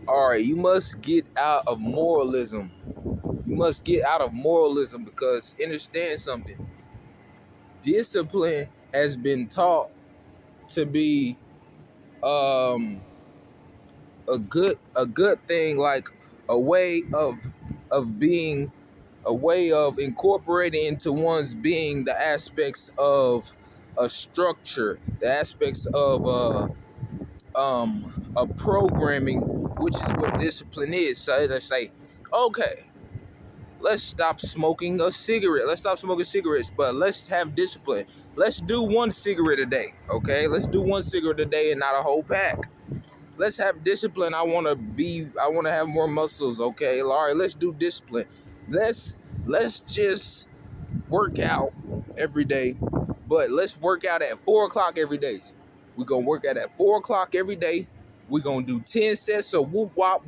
All right, you must get out of moralism. You must get out of moralism because understand something. Discipline has been taught to be um a good thing, like a way of incorporating into one's being the aspects of a structure, the aspects of a programming, which is what discipline is. So as I say, okay, let's stop smoking a cigarette. Let's stop smoking cigarettes, but let's have discipline. Let's do one cigarette a day, okay? Let's do one cigarette a day and not a whole pack. Let's have discipline. I want to have more muscles, okay? All right, let's do discipline. Let's just work out every day, but let's work out at 4 o'clock every day. We're gonna work out at 4 o'clock every day. We're gonna do 10 sets of whoop wop.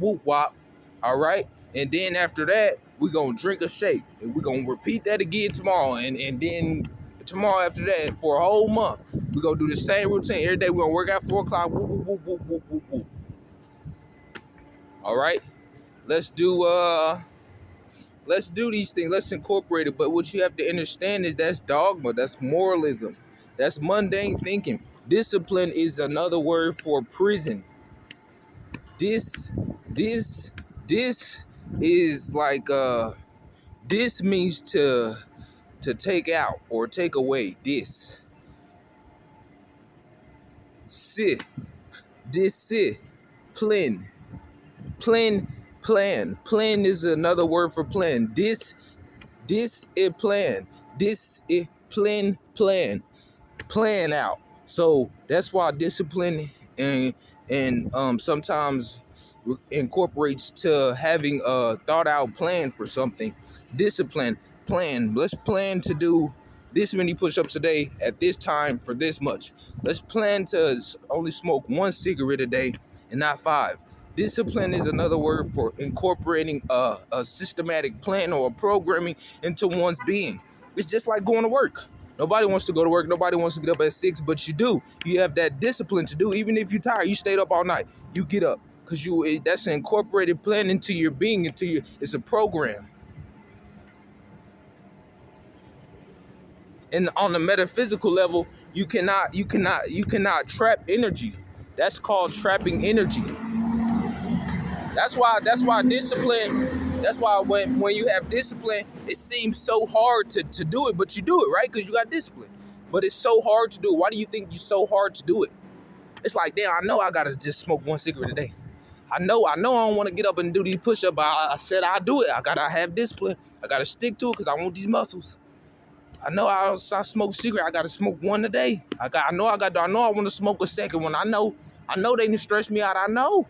All right. And then after that, we're gonna drink a shake. And we're gonna repeat that again tomorrow. And then tomorrow after that, for a whole month, we're gonna do the same routine. Every day we're gonna work out 4 o'clock. Whoop. All right. Let's do these things. Let's incorporate it. But what you have to understand is that's dogma. That's moralism. That's mundane thinking. Discipline is another word for prison. This, this, this is like this means to take out or take away. Sit, discipline, plan is another word for plan. This is plan. This is plan out. So that's why discipline and sometimes incorporates to having a thought out plan for something. Discipline plan. Let's plan to do this many push-ups a day at this time for this much. Let's plan to only smoke one cigarette a day and not five. Discipline is another word for incorporating a systematic plan or a programming into one's being. It's just like going to work. Nobody wants to go to work. Nobody wants to get up at 6, but you do. You have that discipline to do. Even if you're tired, you stayed up all night. You get up because that's an incorporated plan into your being, it's a program. And on the metaphysical level, you cannot trap energy. That's called trapping energy. That's why discipline. That's why when you have discipline, it seems so hard to do it, but you do it, right? Because you got discipline. But it's so hard to do it. Why do you think it's so hard to do it? It's like, damn, I know I gotta just smoke one cigarette a day. I know I don't want to get up and do these push-ups. I said I'll do it. I gotta have discipline. I gotta stick to it because I want these muscles. I know I smoke cigarette. I gotta smoke one a day. I know I want to smoke a second one. I know they didn't stress me out. I know.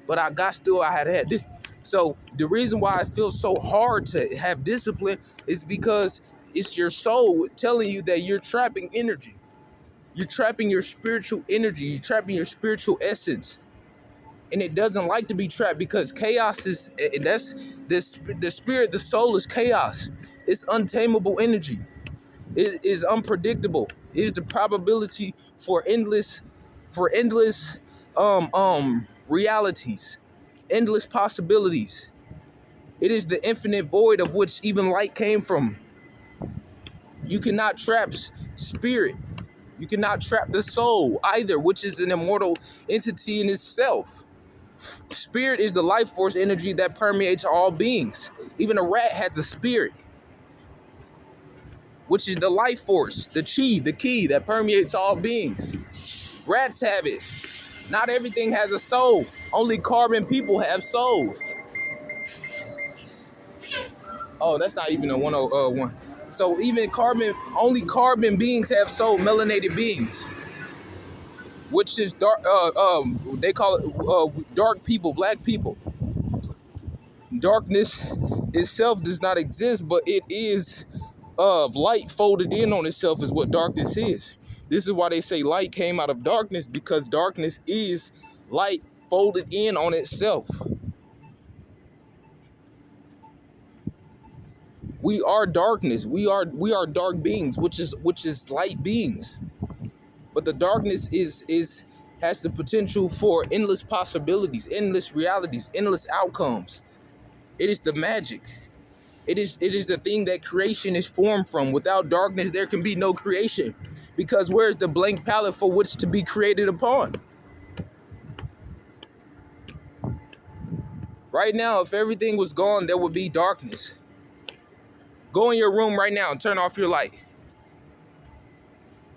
But I had to have this. So the reason why it feels so hard to have discipline is because it's your soul telling you that you're trapping energy. You're trapping your spiritual energy. You're trapping your spiritual essence. And it doesn't like to be trapped because chaos that's the spirit, the soul is chaos. It's untamable energy. It is unpredictable. It is the probability for endless realities, endless possibilities. It is the infinite void of which even light came from. You cannot trap spirit. You cannot trap the soul either, which is an immortal entity in itself. Spirit is the life force energy that permeates all beings. Even a rat has a spirit, which is the life force, the chi, the key that permeates all beings. Rats have it. Not everything has a soul. Only carbon people have souls. Oh, that's not even a 101. So even only carbon beings have soul, melanated beings, which is dark. They call it dark people, black people. Darkness itself does not exist, but it is of light folded in on itself is what darkness is. This is why they say light came out of darkness, because darkness is light folded in on itself. We are darkness. We are dark beings, which is light beings. But the darkness is has the potential for endless possibilities, endless realities, endless outcomes. It is the magic. It is the thing that creation is formed from. Without darkness, there can be no creation. Because where's the blank palette for which to be created upon? Right now, if everything was gone, there would be darkness. Go in your room right now and turn off your light.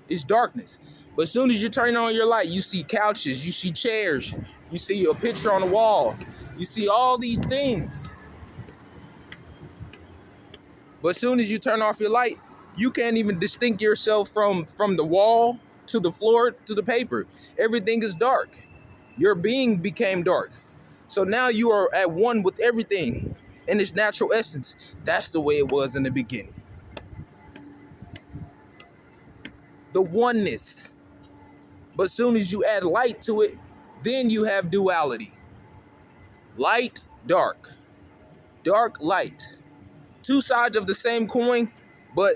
It's darkness. But as soon as you turn on your light, you see couches, you see chairs, you see a picture on the wall, you see all these things. But as soon as you turn off your light, you can't even distinct yourself from the wall to the floor to the paper. Everything is dark. Your being became dark. So now you are at one with everything in its natural essence. That's the way it was in the beginning. The oneness. But as soon as you add light to it, then you have duality. Light, dark. Dark, light. Two sides of the same coin, but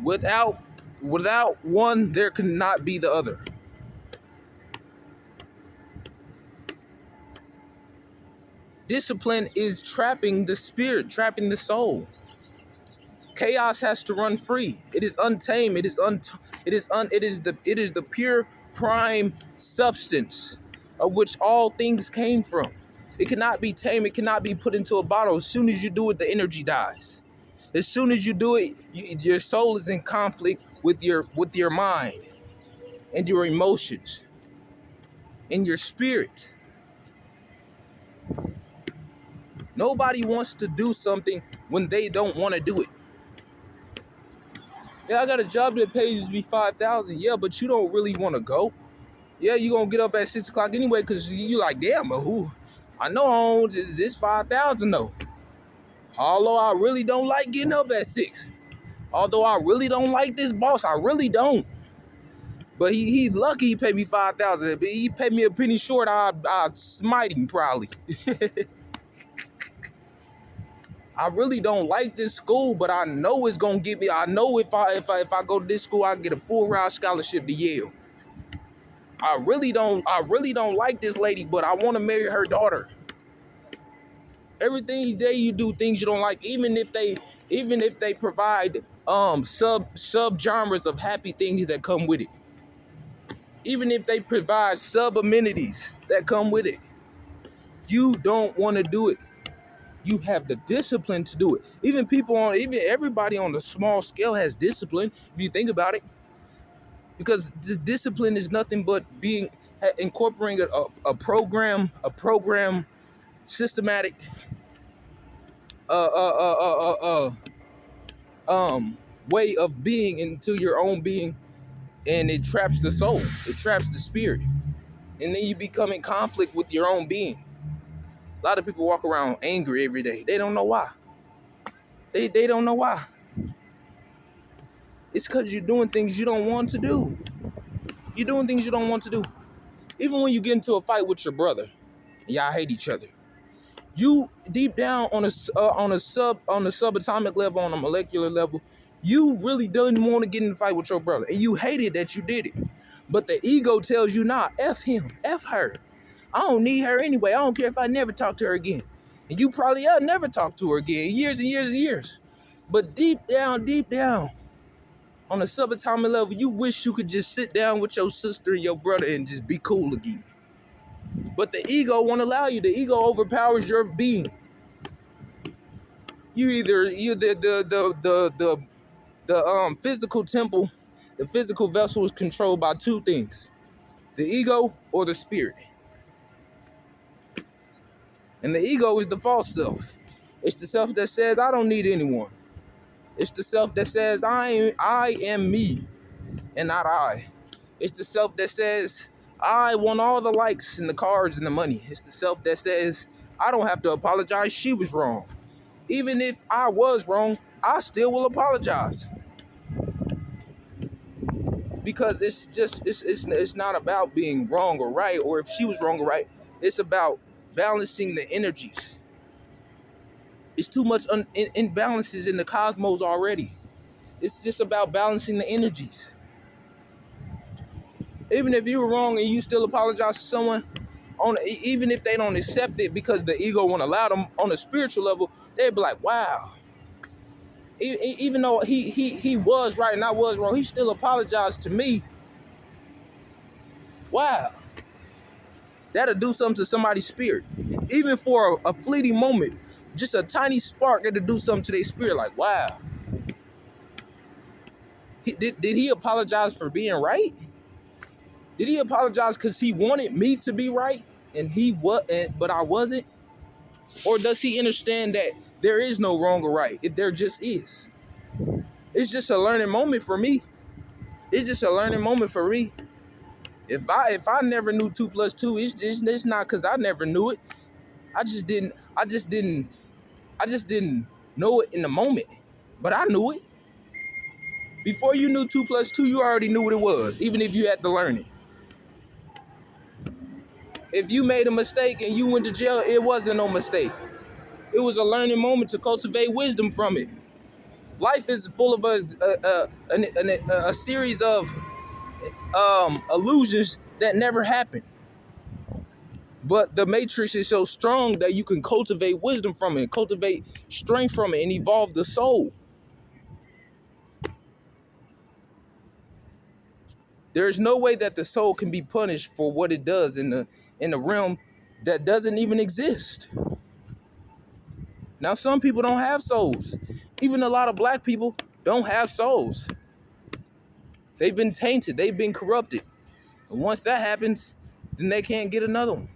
without one, there cannot be the other. Discipline is trapping the spirit, trapping the soul. Chaos has to run free. It is untamed. It is the pure prime substance of which all things came from. It cannot be tamed. It cannot be put into a bottle. As soon as you do it, the energy dies. As soon as you do it, your soul is in conflict with your mind and your emotions and your spirit. Nobody wants to do something when they don't want to do it. Yeah, I got a job that pays me $5,000. Yeah, but you don't really want to go. Yeah, you gonna get up at 6 o'clock anyway because you like, damn, but who? I know I own this 5,000 though. Although I really don't like getting up at 6. Although I really don't like this boss, I really don't. But he lucky he paid me 5,000. But he paid me a penny short, I'd smite him probably. I really don't like this school, but I know it's gonna get me. I know if I go to this school, I get a full ride scholarship to Yale. I really don't like this lady, but I want to marry her daughter. Everything that you do, things you don't like, even if they provide sub genres of happy things that come with it. Even if they provide sub amenities that come with it, you don't want to do it. You have the discipline to do it. Even everybody on the small scale has discipline, if you think about it. Because discipline is nothing but incorporating a program, systematic, way of being into your own being, and it traps the soul. It traps the spirit, and then you become in conflict with your own being. A lot of people walk around angry every day. They don't know why. They don't know why. It's because you're doing things you don't want to do. You're doing things you don't want to do. Even when you get into a fight with your brother, and y'all hate each other, you deep down on a subatomic level, on a molecular level, you really don't want to get in a fight with your brother, and you hated that you did it. But the ego tells you, nah, F him, F her. I don't need her anyway. I don't care if I never talk to her again. And you probably never talk to her again, years and years and years. But deep down, on a subatomic level, you wish you could just sit down with your sister and your brother and just be cool again. But the ego won't allow you. The ego overpowers your being. The physical temple, the physical vessel is controlled by two things: the ego or the spirit. And the ego is the false self. It's the self that says, I don't need anyone. It's the self that says, I am me and not I. It's the self that says, I want all the likes and the cars and the money. It's the self that says, I don't have to apologize. She was wrong. Even if I was wrong, I still will apologize. Because it's not about being wrong or right, or if she was wrong or right. It's about balancing the energies. It's too much imbalances in the cosmos already. It's just about balancing the energies. Even if you were wrong and you still apologize to someone, even if they don't accept it because the ego won't allow them on a spiritual level, they'd be like, wow. Even though he was right and I was wrong, he still apologized to me. Wow. That'll do something to somebody's spirit. Even for a fleeting moment, just a tiny spark, it'll do something to their spirit. Like, wow. Did he apologize for being right? Did he apologize because he wanted me to be right and but I wasn't? Or does he understand that there is no wrong or right? There just is. It's just a learning moment for me. It's just a learning moment for me. If I never knew 2 + 2, it's not because I never knew it. I just didn't know it in the moment. But I knew it. Before you knew 2 + 2, you already knew what it was, even if you had to learn it. If you made a mistake and you went to jail, it wasn't no mistake. It was a learning moment to cultivate wisdom from it. Life is full of a series of illusions that never happen. But the matrix is so strong that you can cultivate wisdom from it, cultivate strength from it, and evolve the soul. There is no way that the soul can be punished for what it does in the realm that doesn't even exist. Now, some people don't have souls. Even a lot of black people don't have souls. They've been tainted. They've been corrupted. And once that happens, then they can't get another one.